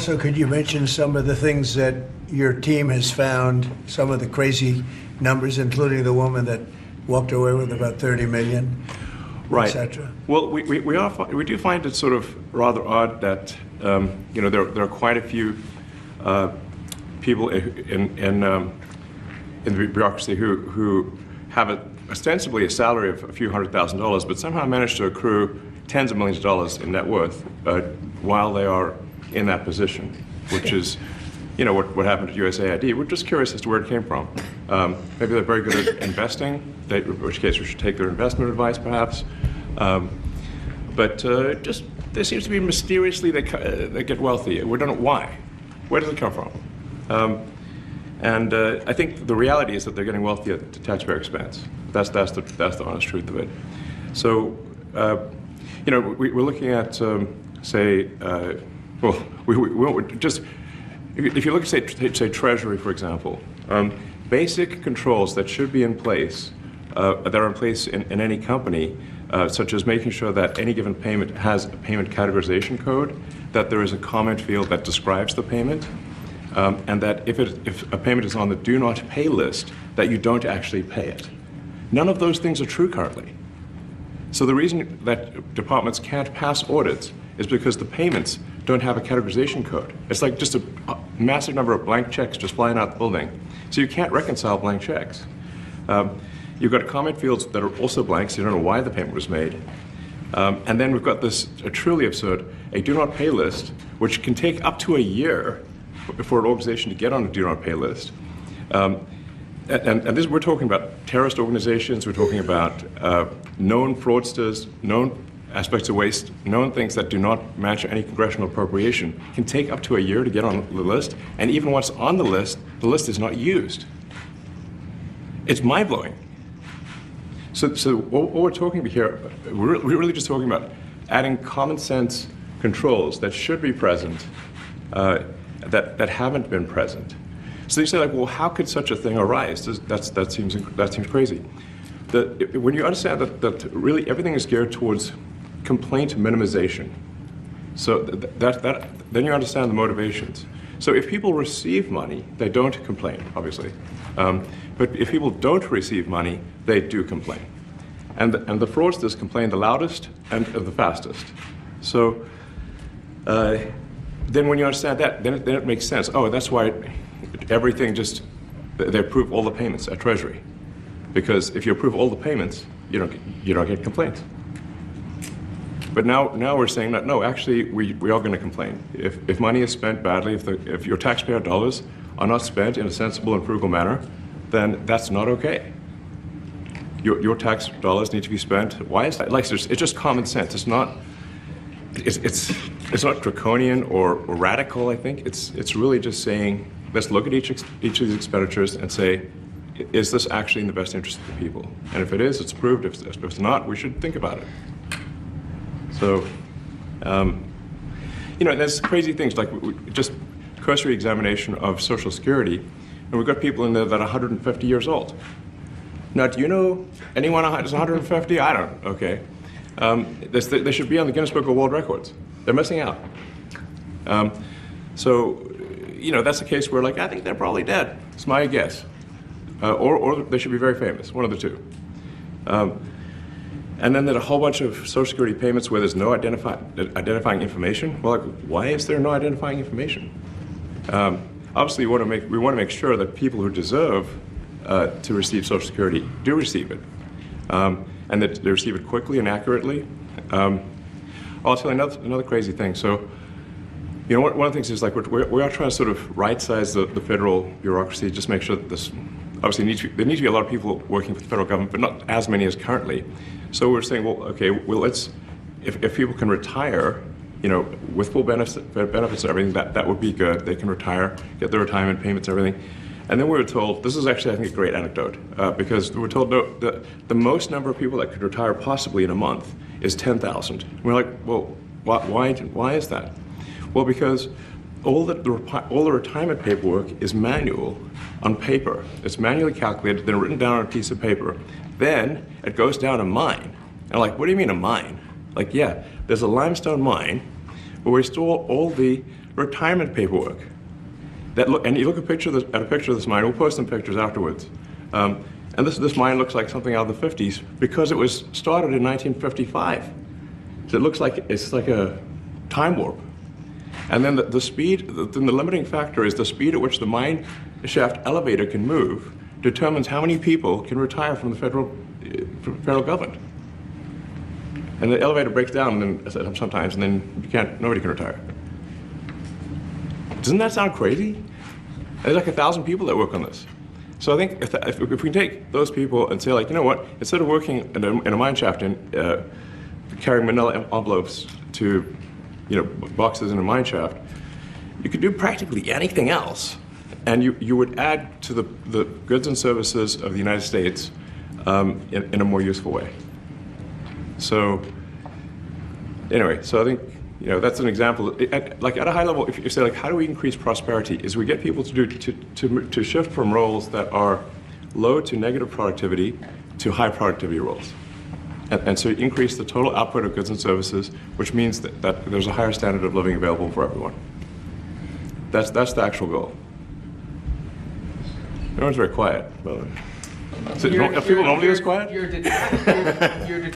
So could you mention some of the things that your team has found, some of the crazy numbers, including the woman that walked away with about 30 million, right, etc.? Well, we do find it sort of rather odd that there are quite a few people in the bureaucracy who have ostensibly a salary of a few $100,000, but somehow manage to accrue tens of millions of dollars in net worth while they are in that position, which is, what happened at USAID. We're just curious as to where it came from. Maybe they're very good at investing, in which case we should take their investment advice, perhaps. But just there seems to be mysteriously they get wealthy. We don't know why. Where does it come from? And I think the reality is that they're getting wealthy at the taxpayer expense. That's the honest truth of it. So, we're looking at, if you look at, say, Treasury, for example, basic controls that should be in place, that are in place in any company, such as making sure that any given payment has a payment categorization code, that there is a comment field that describes the payment, and that if a payment is on the do not pay list, that you don't actually pay it. None of those things are true currently. So the reason that departments can't pass audits is because the payments don't have a categorization code. It's like just a massive number of blank checks just flying out the building. So you can't reconcile blank checks. You've got comment fields that are also blank, so you don't know why the payment was made. And then we've got this truly absurd, a do not pay list, which can take up to a year for an organization to get on a do not pay list. And this, we're talking about terrorist organizations, we're talking about known fraudsters, known aspects of waste, known things that do not match any congressional appropriation, can take up to a year to get on the list, and even once on the list is not used. It's mind-blowing. So what we're talking about here, we're really just talking about adding common sense controls that should be present, that haven't been present. So you say, like, well, how could such a thing arise? That seems crazy. When you understand that really everything is geared towards complaint minimization, so then you understand the motivations. So if people receive money, they don't complain, obviously. But if people don't receive money, they do complain. And the fraudsters complain the loudest and the fastest. So then when you understand that, then it makes sense. Oh, that's why everything they approve all the payments at Treasury. Because if you approve all the payments, you don't get complaints. But now we're saying that, no, actually, we are going to complain. If money is spent badly, if your taxpayer dollars are not spent in a sensible and frugal manner, then that's not okay. Your tax dollars need to be spent. Why is that? Like, it's just common sense. It's not draconian or radical, I think. It's really just saying, let's look at each of these expenditures and say, is this actually in the best interest of the people? And if it is, it's approved. If it's not, we should think about it. So, there's crazy things like just cursory examination of Social Security, and we've got people in there that are 150 years old. Now, do you know anyone who's 150? I don't. Okay. They should be on the Guinness Book of World Records. They're missing out. So, that's a case where, like, I think they're probably dead. It's my guess. Or they should be very famous, one of the two. And then there are a whole bunch of Social Security payments where there's no identifying information. Well, like, why is there no identifying information? Obviously, we want to make sure that people who deserve to receive Social Security do receive it, and that they receive it quickly and accurately. I'll tell you another crazy thing. So, one of the things is, like, we are trying to sort of right-size the federal bureaucracy, just make sure that this. Obviously, there need to be a lot of people working for the federal government, but not as many as currently. So we're saying, well, okay, if people can retire, with full benefits and everything, that would be good. They can retire, get their retirement payments, everything. And then we were told, this is actually, I think, a great anecdote, because we were told, no, the most number of people that could retire possibly in a month is 10,000. We're like, well, why is that? Well, because all the retirement paperwork is manual on paper. It's manually calculated, then written down on a piece of paper. Then it goes down a mine. And I'm like, what do you mean a mine? Like, yeah, there's a limestone mine where we store all the retirement paperwork. And you look at a picture of this mine. We'll post some pictures afterwards. And this mine looks like something out of the 50s because it was started in 1955. So it looks like it's like a time warp. And then the speed, then the limiting factor is the speed at which the mine shaft elevator can move determines how many people can retire from the federal government. And the elevator breaks down sometimes, and then nobody can retire. Doesn't that sound crazy? There's like 1,000 people that work on this. So I think if we can take those people and say, like, you know what, instead of working in a mine shaft and carrying manila envelopes to, boxes in a mine shaft, you could do practically anything else, and you would add to the goods and services of the United States in a more useful way. So anyway, so I think that's an example. Like at a high level, if you say, like, how do we increase prosperity? Is we get people to shift from roles that are low to negative productivity to high productivity roles. And so you increase the total output of goods and services, which means that there's a higher standard of living available for everyone. That's the actual goal. Everyone's very quiet, by the way. So, are people normally this quiet?